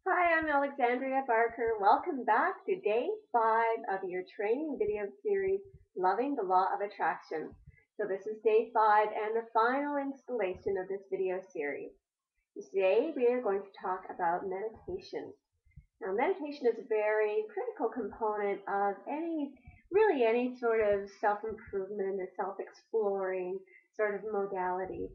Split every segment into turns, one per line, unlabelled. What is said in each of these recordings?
Hi, I'm Alexandria Barker. Welcome back to day 5 of your training video series, Loving the Law of Attraction. So this is day 5 and the final installation of this video series. Today we are going to talk about meditation. Now meditation is a very critical component of really any sort of self-improvement or self-exploring sort of modality.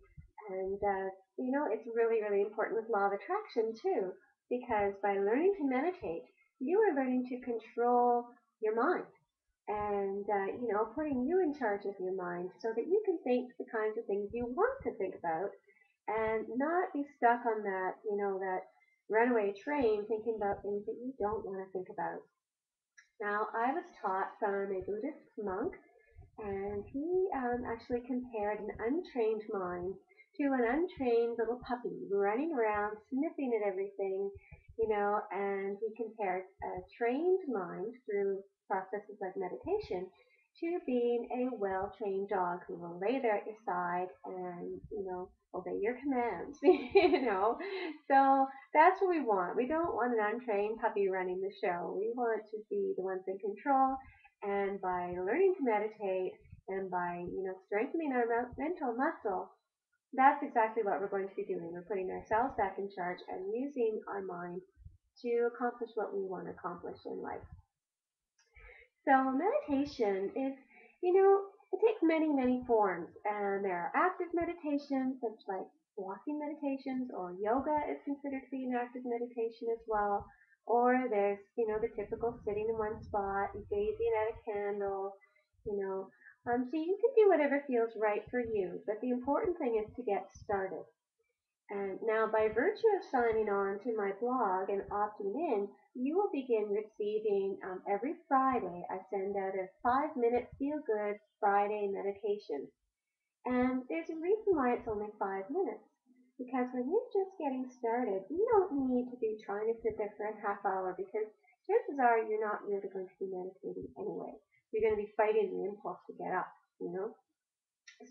And it's really, really important with law of attraction too, because by learning to meditate, you are learning to control your mind and, putting you in charge of your mind so that you can think the kinds of things you want to think about and not be stuck on that runaway train thinking about things that you don't want to think about. Now, I was taught from a Buddhist monk, and he actually compared an untrained mind to an untrained little puppy running around sniffing at everything, and he compared a trained mind through processes like meditation to being a well-trained dog who will lay there at your side and, obey your commands, So that's what we want. We don't want an untrained puppy running the show. We want to be the ones in control, and by learning to meditate and by, strengthening our mental muscle, that's exactly what we're going to be doing. We're putting ourselves back in charge and using our mind to accomplish what we want to accomplish in life. So meditation is, it takes many, many forms. And there are active meditations, such like walking meditations, or yoga is considered to be an active meditation as well. Or there's, the typical sitting in one spot and gazing at a candle, you know. So you can do whatever feels right for you. But the important thing is to get started. And now, by virtue of signing on to my blog and opting in, you will begin receiving every Friday. I send out a 5-minute feel good Friday meditation. And there's a reason why it's only 5 minutes. Because when you're just getting started, you don't need to be trying to sit there for a half hour because chances are you're not really going to be meditating anyway. You're going to be fighting the impulse to get up, you know?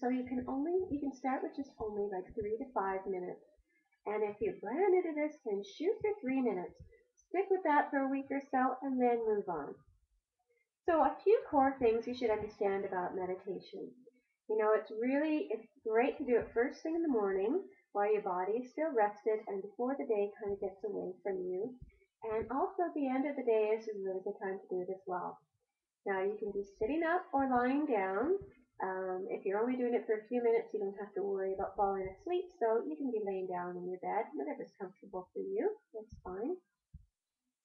So you can start with just only like 3 to 5 minutes, and if you ran into this, then shoot for 3 minutes. Stick with that for a week or so and then move on. So a few core things you should understand about meditation. It's great to do it first thing in the morning while your body is still rested and before the day kind of gets away from you. And also at the end of the day is a really good time to do it as well. Now you can be sitting up or lying down. If you're only doing it for a few minutes, you don't have to worry about falling asleep, so you can be laying down in your bed, whatever's comfortable for you. That's fine.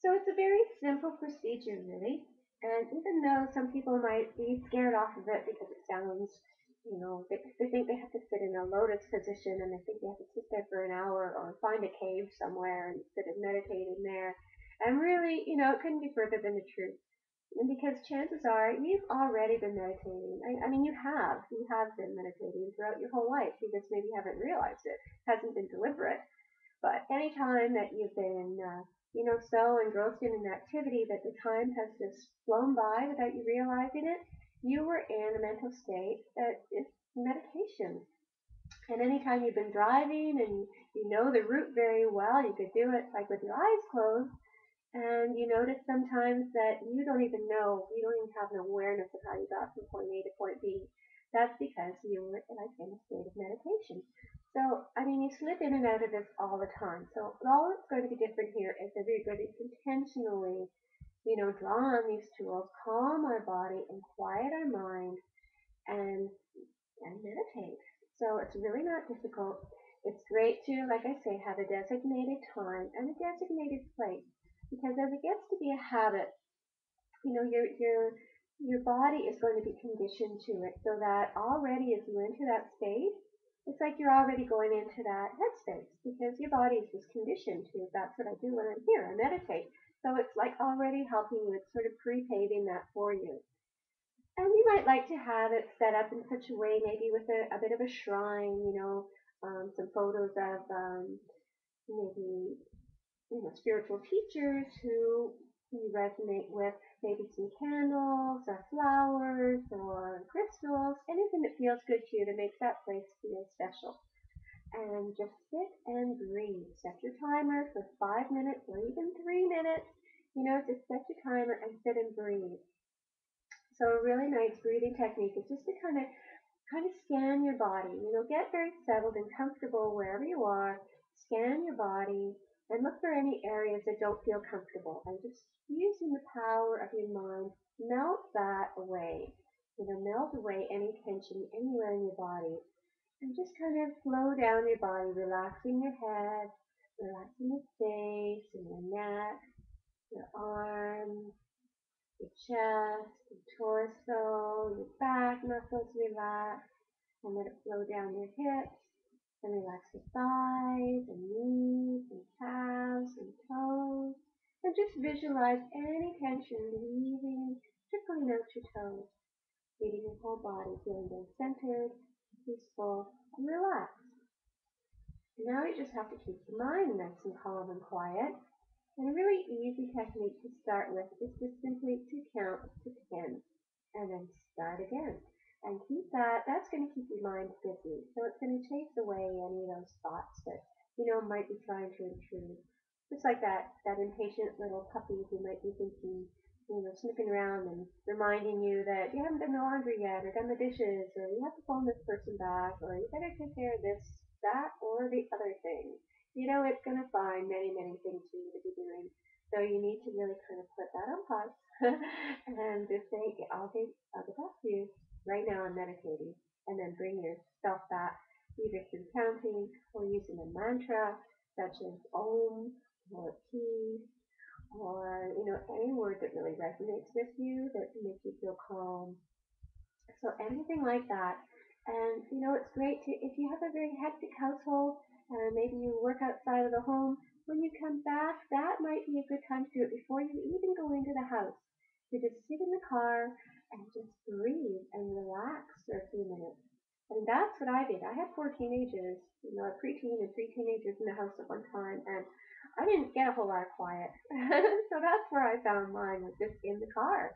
So it's a very simple procedure, really. And even though some people might be scared off of it because it sounds, they think they have to sit in a lotus position and they think they have to sit there for an hour or find a cave somewhere and sit and meditate in there. And really, it couldn't be further than the truth. And because chances are you've already been meditating. I mean, you have been meditating throughout your whole life. You just maybe haven't realized it. It hasn't been deliberate. But any time that you've been, so engrossed in an activity that the time has just flown by without you realizing it, you were in a mental state that is meditation. And anytime you've been driving and you know the route very well, you could do it like with your eyes closed, and you notice sometimes that you don't even have an awareness of how you got from point A to point B. That's because you were like in a state of meditation. So, I mean, you slip in and out of this all the time. So all that's going to be different here is that we're going to intentionally, draw on these tools, calm our body and quiet our mind and meditate. So it's really not difficult. It's great to, like I say, have a designated time and a designated place, because as it gets to be a habit, your body is going to be conditioned to it, so that already as you enter that space, it's like you're already going into that headspace because your body is just conditioned to, that's what I do when I'm here, I meditate. So it's like already helping you, it's sort of pre-paving that for you. And you might like to have it set up in such a way, maybe with a bit of a shrine, some photos of maybe spiritual teachers who you resonate with, maybe some candles or flowers or crystals, anything that feels good to you that makes that place feel special. and just sit and breathe. Set your timer for 5 minutes or even 3 minutes. Just set your timer and sit and breathe. So a really nice breathing technique is just to kind of scan your body. Get very settled and comfortable wherever you are. Scan your body and look for any areas that don't feel comfortable. And just using the power of your mind, melt that away. Melt away any tension anywhere in your body. And just kind of slow down your body, relaxing your head, relaxing your face and your neck, your arms, your chest, your torso, your back muscles relax, and let it flow down your hips, and relax your thighs and knees and calves and toes. And just visualize any tension leaving, trickling out your toes, leaving your whole body feeling very centered, peaceful, and relaxed. Now you just have to keep your mind nice and calm and quiet. And a really easy technique to start with is just simply to count to 10 and then start again. And keep that, that's going to keep your mind busy. So it's going to chase away any of those thoughts that, might be trying to intrude. Just like that impatient little puppy who might be thinking, sniffing around and reminding you that you haven't done the laundry yet or done the dishes or you have to phone this person back or you better take care of this, that, or the other thing. It's going to find many, many things for you to be doing. So you need to really kind of put that on pause and just say, "Okay, I'll get back to you. Right now I'm meditating." And then bring yourself back either through counting or using a mantra such as Om or peace or, any word that really resonates with you that makes you feel calm. So anything like that. And it's great to if you have a very hectic household and maybe you work outside of the home, when you come back, that might be a good time to do it before you even go into the house. To just sit in the car and just breathe and relax for a few minutes. And that's what I did. I had four teenagers, a preteen and three teenagers in the house at one time, and I didn't get a whole lot of quiet. So that's where I found mine was just in the car.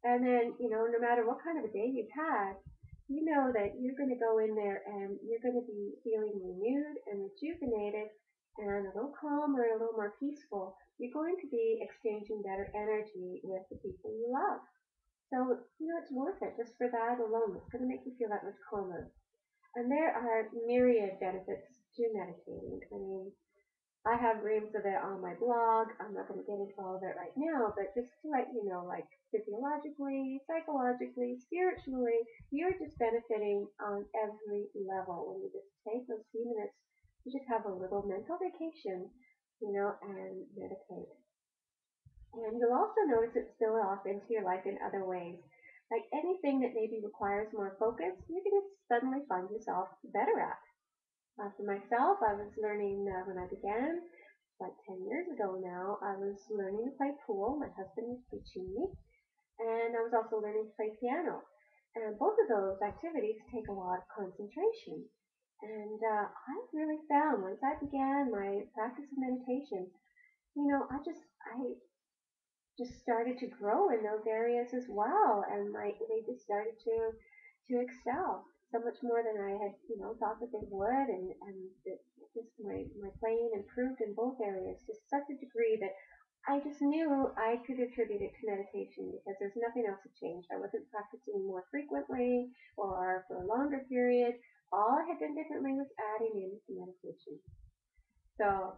And then, no matter what kind of a day you've had, you know that you're going to go in there and you're going to be feeling renewed and rejuvenated and a little calmer, a little more peaceful. You're going to be exchanging better energy with the people you love. So, it's worth it just for that alone. It's going to make you feel that much calmer. And there are myriad benefits to meditating. I mean, I have reams of it on my blog. I'm not going to get into all of it right now, but just to let you know, like physiologically, psychologically, spiritually, you're just benefiting on every level when you just take those few minutes to just have a little mental vacation, and meditate. And you'll also notice it spill off into your life in other ways. Like anything that maybe requires more focus, you're going to suddenly find yourself better at. For myself, I was learning when I began, like 10 years ago now, I was learning to play pool. My husband was teaching me, and I was also learning to play piano. And both of those activities take a lot of concentration. And I really found once I began my practice of meditation, I just started to grow in those areas as well, and they just started to excel so much more than I had thought that they would, and it just my playing improved in both areas to such a degree that I just knew I could attribute it to meditation because there's nothing else that changed. I wasn't practicing more frequently or for a longer period. All I had done differently was adding in meditation. So,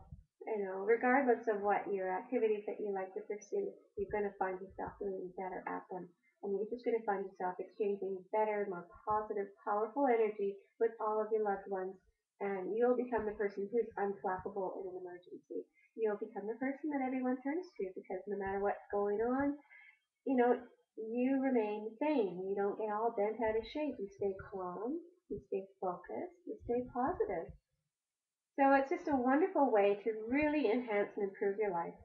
regardless of what your activities that you like to pursue, you're going to find yourself doing better at them. And you're just going to find yourself exchanging better, more positive, powerful energy with all of your loved ones. And you'll become the person who's unflappable in an emergency. You'll become the person that everyone turns to because no matter what's going on, you know, you remain sane. You don't get all bent out of shape. You stay calm. You stay focused. You stay positive. So it's just a wonderful way to really enhance and improve your life.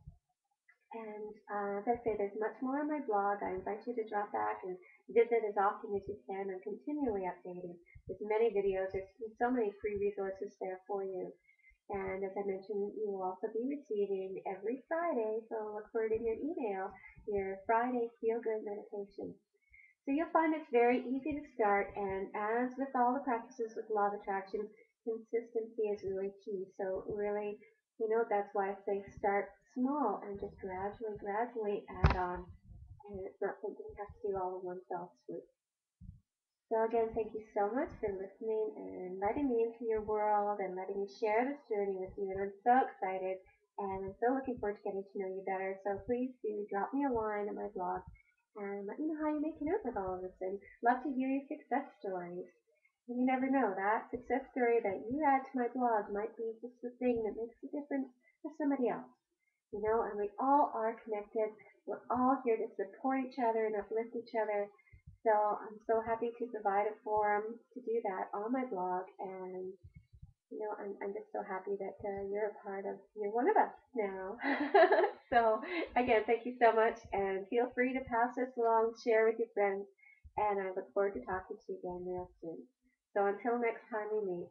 And as I say, there's much more on my blog. I invite you to drop back and visit as often as you can. I'm continually updating. There's many videos. There's so many free resources there for you. And as I mentioned, you will also be receiving every Friday, so look for it in your email, your Friday Feel Good Meditation. So you'll find it's very easy to start, and as with all the practices with law of attraction, consistency is really key. So really, that's why I say start small and just gradually add on. And it's not something you have to do all in one fell swoop. So again, thank you so much for listening and letting me into your world and letting me share this journey with you. And I'm so excited and I'm so looking forward to getting to know you better. So please do drop me a line on my blog and let me know how you're making out with all of this and love to hear your success stories. And you never know, that success story that you add to my blog might be just the thing that makes a difference for somebody else. And we all are connected. We're all here to support each other and uplift each other. So I'm so happy to provide a forum to do that on my blog, and I'm just so happy that you're one of us now. So again, thank you so much, and feel free to pass this along, share with your friends, and I look forward to talking to you again real soon. So until next time we meet,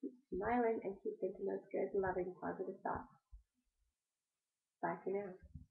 keep smiling and keep thinking those good, loving, positive thoughts. Bye for now.